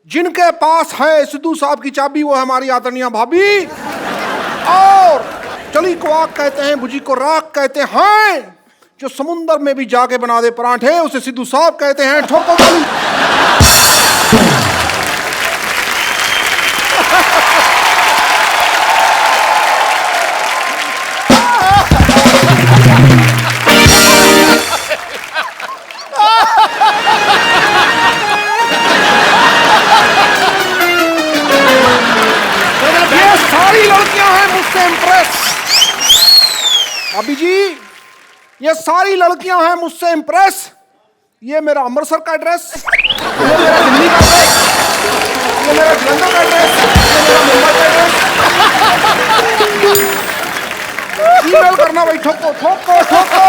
जिनके पास है सिद्धू साहब की चाबी वो है हमारी आदरणीय भाभी। और चली को आग कहते हैं, भुजी को राख कहते हैं। जो समुंदर में भी जाके बना दे पराठे उसे सिद्धू साहब कहते हैं। ठोको ताली। अभी जी ये सारी लड़कियां हैं मुझसे इंप्रेस। ये मेरा अमृतसर का एड्रेस, ये मेरा दिल्ली का एड्रेस, ये मेरा जलंधर का एड्रेस, ये मेरा मुंबई का एड्रेस। ईमेल करना भाई, ठोको ठोको ठोको।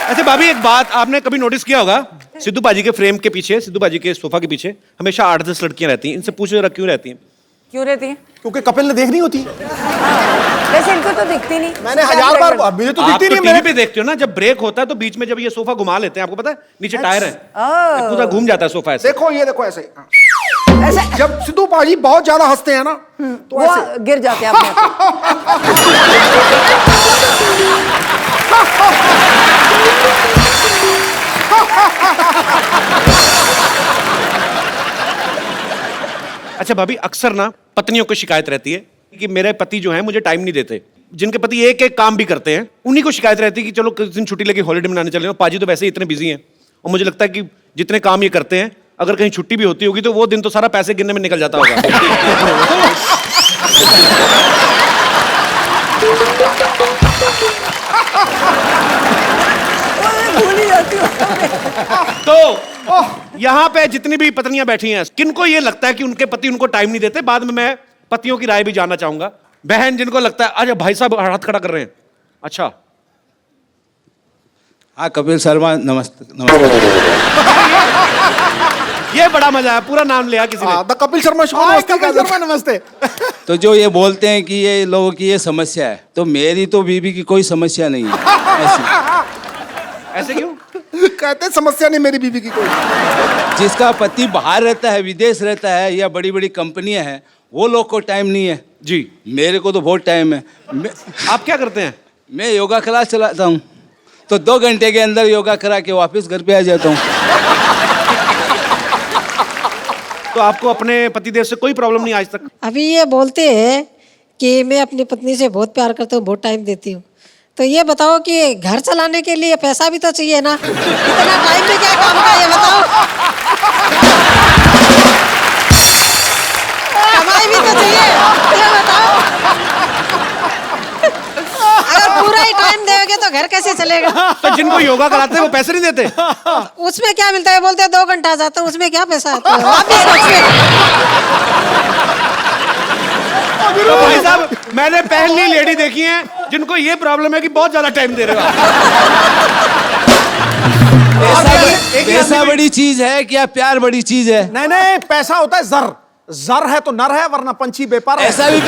अच्छा भाभी, एक बात आपने कभी नोटिस किया होगा, सिद्धू बाजी के फ्रेम के पीछे, सिद्धू बाजी के सोफा के पीछे हमेशा 8-10 लड़कियां रहती हैं। इनसे पूछो जरा क्यों रहती हैं? क्यों रहती है? क्योंकि कपिल ने देख नहीं होती। वैसे इनको तो दिखती नहीं। मैंने 1000 बार, मुझे तो दिखती नहीं। टीवी पे देखते हो ना, जब ब्रेक होता है तो बीच में जब ये सोफा घुमा लेते हैं, आपको पता है नीचे टायर है, पूरा घूम जाता है सोफा ऐसे। देखो ये देखो ऐसे ऐसे जब सिद्धू बाजी बहुत ज्यादा हंसते हैं ना तो ऐसे गिर जाते हैं अपने अच्छा भाभी, अक्सर ना पत्नियों को शिकायत रहती है कि मेरे पति जो हैं मुझे टाइम नहीं देते। जिनके पति एक एक काम भी करते हैं उन्हीं को शिकायत रहती है कि चलो किस दिन छुट्टी लेके हॉलिडे मनाने चले। पाजी तो वैसे ही इतने बिजी हैं और मुझे लगता है कि जितने काम ये करते हैं अगर कहीं छुट्टी भी होती होगी तो वो दिन तो सारा पैसे गिनने में निकल जाता होगा। तो यहाँ पे जितनी भी पत्नियां बैठी हैं, किनको ये लगता है कि उनके पति उनको टाइम नहीं देते? बाद में मैं पतियों की राय भी जानना चाहूंगा। बहन जिनको लगता है, अच्छा भाई साहब हाथ खड़ा कर रहे हैं, अच्छा हाँ कपिल शर्मा नमस्ते। नमस्ते। ये बड़ा मजा है, पूरा नाम लिया किसी ने। The Kapil Sharma show. कपिल शर्मा नमस्ते। तो जो ये बोलते हैं कि ये लोगों की ये समस्या है, तो मेरी तो बीबी की कोई समस्या नहीं है। ऐसे क्यों कहते? समस्या नहीं मेरी बीबी की कोई। जिसका पति बाहर रहता है, विदेश रहता है या बड़ी बड़ी कंपनियां हैं, वो लोग को टाइम नहीं है जी। मेरे को तो बहुत टाइम है। आप क्या करते हैं? मैं योगा क्लास चलाता हूँ, तो 2 घंटे के अंदर योगा करा के वापस घर पे आ जाता हूँ। तो आपको अपने पतिदेव से कोई प्रॉब्लम नहीं आज तक? अभी ये बोलते हैं कि मैं अपनी पत्नी से बहुत प्यार करता हूँ, बहुत टाइम देती हूँ। तो ये बताओ कि घर चलाने के लिए पैसा भी तो चाहिए ना, इतना टाइम में क्या काम का, ये बताओ। कमाई भी तो चाहिए, ये बताओ। अगर पूरा ही टाइम देंगे तो घर कैसे चलेगा? तो जिनको योगा कराते हैं वो पैसे नहीं देते? उसमें क्या मिलता है? बोलते हैं 2 घंटा जाता हूँ, उसमें क्या पैसा आता है? आप भी सोचिए। तो भाई साहब, मैंने पहली लेडी देखी है जिनको ये प्रॉब्लम है कि बहुत ज्यादा टाइम दे रहे हो आप। पैसा बड़ी चीज है क्या प्यार बड़ी चीज है? नहीं नहीं, पैसा होता है जर। जर है तो नर है, वरना पंछी बेपार है। ऐसा भी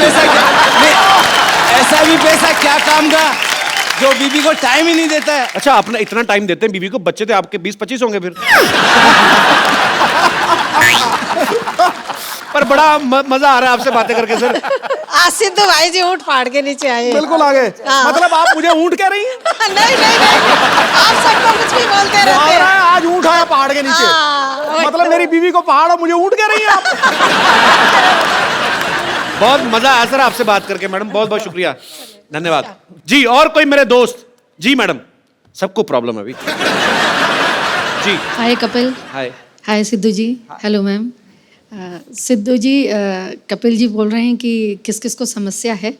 पैसा क्या काम का जो बीबी को टाइम ही नहीं देता है? अच्छा, अपना इतना टाइम देते हैं बीबी को, बच्चे तो आपके 20-25 होंगे फिर। पर बड़ा मजा आ रहा है आपसे बातें करके सर। आज सिद्धू भाई जी ऊँट फाड़ के नीचे आए। बिल्कुल आगे। मतलब आप मुझे ऊँट कह रही हैं? नहीं, आप सबको कुछ भी बोलते रहते हैं। आज ऊँट आया पहाड़ के नीचे। मतलब मेरी बीवी को पहाड़ और मुझे ऊँट कह रही हैं आप? बहुत मजा आया सर आपसे बात करके मैडम, बहुत बहुत शुक्रिया, धन्यवाद जी। और कोई मेरे दोस्त? जी मैडम, सबको प्रॉब्लम है अभी जी। Hi Kapil. Hi. Hi Sidhu ji. Hello ma'am. Sidhu ji, Kapil ji बोल रहे हैं कि किस किस को समस्या है,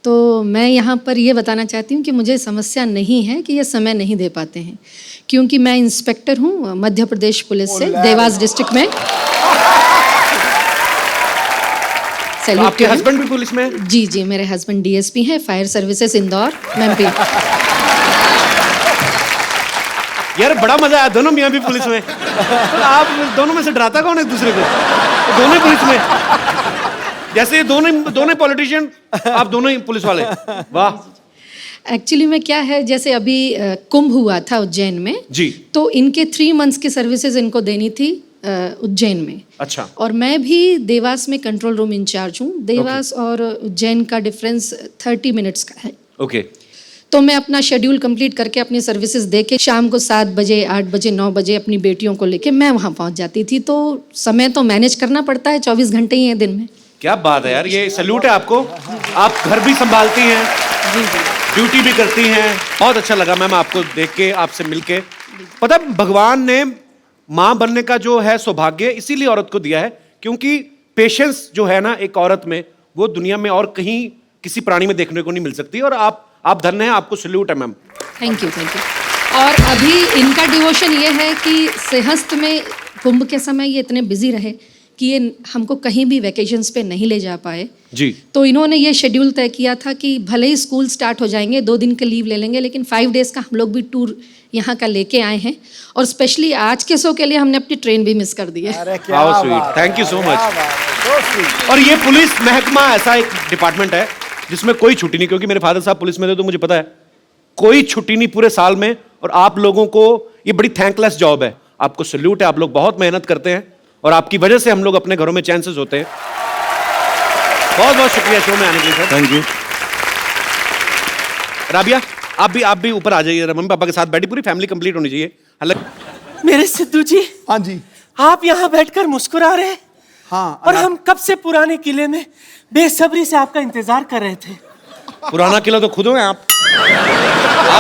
तो मैं यहाँ पर ये बताना चाहती हूँ कि मुझे समस्या नहीं है कि ये समय नहीं दे पाते हैं, क्योंकि मैं इंस्पेक्टर हूँ मध्य प्रदेश पुलिस से, देवास डिस्ट्रिक्ट में। तो आपके हस्बैंड भी पुलिस में है? जी जी, मेरे हस्बैंड डीएसपी हैं, फायर सर्विसेज इंदौर एमपी। यार बड़ा मजा आया, दोनों मियाँ भी पुलिस में। तो आप दोनों में से डराता कौन है एक दूसरे को? तो दोनों पुलिस में, जैसे दोनों पॉलिटिशियन, आप दोनों ही पुलिस वाले। वाह। एक्चुअली में क्या है, जैसे अभी कुंभ हुआ था उज्जैन में जी। तो इनके 3 मंथ्स की सर्विसेज इनको देनी थी उज्जैन में। अच्छा। और मैं भी देवास में कंट्रोल रूम इंचार्ज हूँ। देवास और उज्जैन का डिफरेंस 30 मिनट्स का है। ओके। तो मैं अपना शेड्यूल कंप्लीट करके अपनी सर्विसेज दे के शाम को 7 बजे 8 बजे 9 बजे अपनी बेटियों को लेके मैं वहाँ पहुँच जाती थी। तो समय तो मैनेज करना पड़ता है, 24 घंटे ही हैं दिन में। क्या बात है यार, ये सैल्यूट है आपको। आप घर भी संभालती हैं, ड्यूटी भी करती हैं। बहुत अच्छा लगा मैम आपको देख के, आपसे मिलके। पता है, भगवान ने माँ बनने का जो है सौभाग्य इसीलिए औरत को दिया है, क्योंकि पेशेंस जो है ना एक औरत में, वो दुनिया में और कहीं किसी प्राणी में देखने को नहीं मिल सकती। और आप धन्य हैं, आपको सैल्यूट है ma'am. Thank you, thank you. और अभी इनका डिवोशन ये है कि सिंहस्थ में कुंभ के समय ये इतने बिजी रहे कि ये हमको कहीं भी वैकेशंस पे नहीं ले जा पाए जी। तो इन्होंने ये शेड्यूल तय किया था कि भले ही स्कूल स्टार्ट हो जाएंगे, 2 दिन का लीव ले लेंगे, लेकिन 5 डेज का हम लोग भी टूर यहाँ का लेके आए हैं। और स्पेशली आज के शो के लिए हमने अपनी ट्रेन भी मिस कर दी है। How sweet, thank you so much. और ये पुलिस महकमा ऐसा एक डिपार्टमेंट है जिसमें कोई छुट्टी नहीं, क्योंकि मेरे फादर साहब पुलिस में थे तो मुझे पता है कोई छुट्टी नहीं पूरे साल में। और आप लोगों को ये बड़ी थैंकलेस जॉब है, आपको सैल्यूट है। आप लोग बहुत मेहनत करते हैं और आपकी वजह से हम लोग अपने घरों में चैन से सोते हैं। बहुत बहुत शुक्रिया शो में आने के लिए सर। Thank you. राबिया, आप भी ऊपर आ जाइए, मम्मी पापा के साथ बैठी, पूरी फैमिली कंप्लीट होनी चाहिए। हालांकि मेरे सिद्धू जी, हाँ जी। आप यहाँ बैठकर मुस्कुरा रहे हैं। हाँ। और हम कब से पुराने किले में बेसब्री से आपका इंतजार कर रहे थे। पुराना किला तो खुद हो हैं आप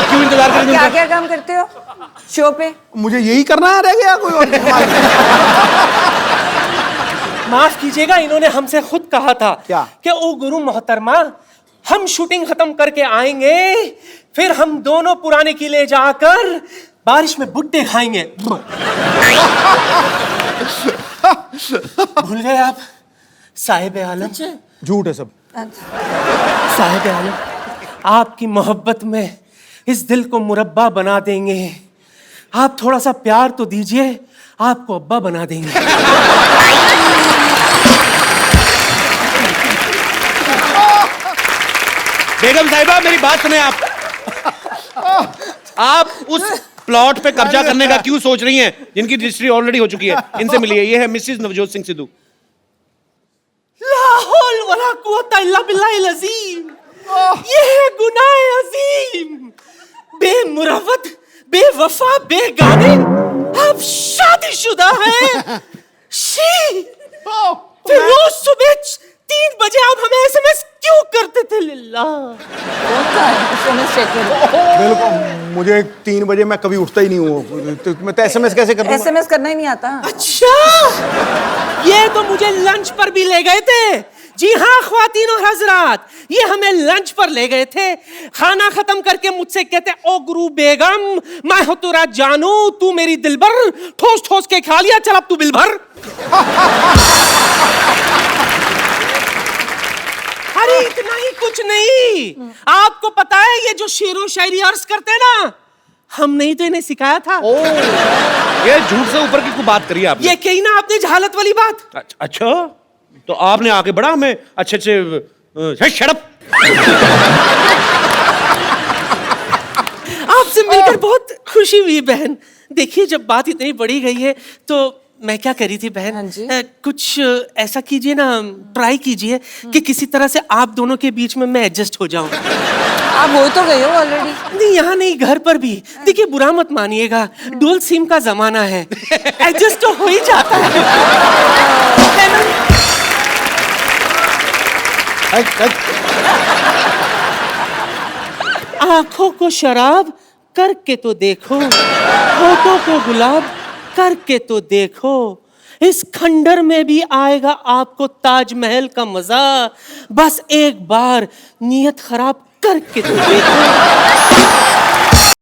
क्यों इंतजार करेंगे क्या उनका? क्या काम करते हो शो पे? मुझे यही करना है, रह गया कोई और? माफ कीजिएगा, इन्होंने हमसे खुद कहा था क्या? कि ओ गुरु मोहतरमा, हम शूटिंग खत्म करके आएंगे, फिर हम दोनों पुराने किले जाकर बारिश में भुट्टे खाएंगे। भूल गए आप साहिब आलम? झूठ है सब। साहिब आलम, आपकी मोहब्बत में इस दिल को मुरब्बा बना देंगे। आप थोड़ा सा प्यार तो दीजिए, आपको अब्बा बना देंगे। बेगम साहिबा, मेरी बात सुने आप उस प्लॉट पे कब्जा करने का क्यों सोच रही हैं जिनकी रजिस्ट्री ऑलरेडी हो चुकी है? इनसे मिलिए, ये है मिसेस नवजोत सिंह सिद्धू। ला हौल वला कुव्वता इल्ला बिल्लाहिल अज़ीम। ये है गुनाह अज़ीम। बेमुरवत, बेवफा, बेगाने, आप शादीशुदा हैं। शी, फिर रोज सुबह 3 बजे आप हमें एसएमएस क्यों करते थे? लिल्ला बिल्कुल, मुझे 3 बजे मैं कभी उठता ही नहीं हूँ, तो मैं तो एसएमएस कैसे कर दूंगा? एसएमएस करना ही नहीं आता। अच्छा, ये तो मुझे लंच पर भी ले गए थे। जी हाँ ख्वातीन और हजरात, ये हमें लंच पर ले गए थे। खाना खत्म करके मुझसे कहते, ओ गुरु बेगम, मैं हो तेरा जानू, तू मेरी दिलबर, ठोस ठोस के खा लिया, चल अब तू बिल भर। अरे इतना ही कुछ नहीं, आपको पता है ये जो शेरो शायरी अर्ज करते हैं ना, हमने ही तो इन्हें सिखाया था। ये झूठ से ऊपर की कोई बात करी आपने? ये कही ना आपने जहालत वाली बात। अच्छा, तो आपने आके बड़ा हमें अच्छे शट अप। आपसे मिलकर बहुत खुशी हुई बहन। देखिए, जब बात इतनी बड़ी गई है तो मैं क्या करी थी बहन, हाँ जी। कुछ ऐसा कीजिए ना, ट्राई कीजिए कि किसी तरह से आप दोनों के बीच में मैं एडजस्ट हो जाऊं। आप हो तो गए हो ऑलरेडी। नहीं, यहाँ नहीं, घर पर भी। देखिए, बुरा मत मानिएगा, डुअल सिम का जमाना है, एडजस्ट तो हो ही जाता है ना? आंखों को शराब करके तो देखो, होठों को गुलाब करके तो देखो, इस खंडर में भी आएगा आपको ताजमहल का मजा। बस एक बार नियत खराब करके तो देखो।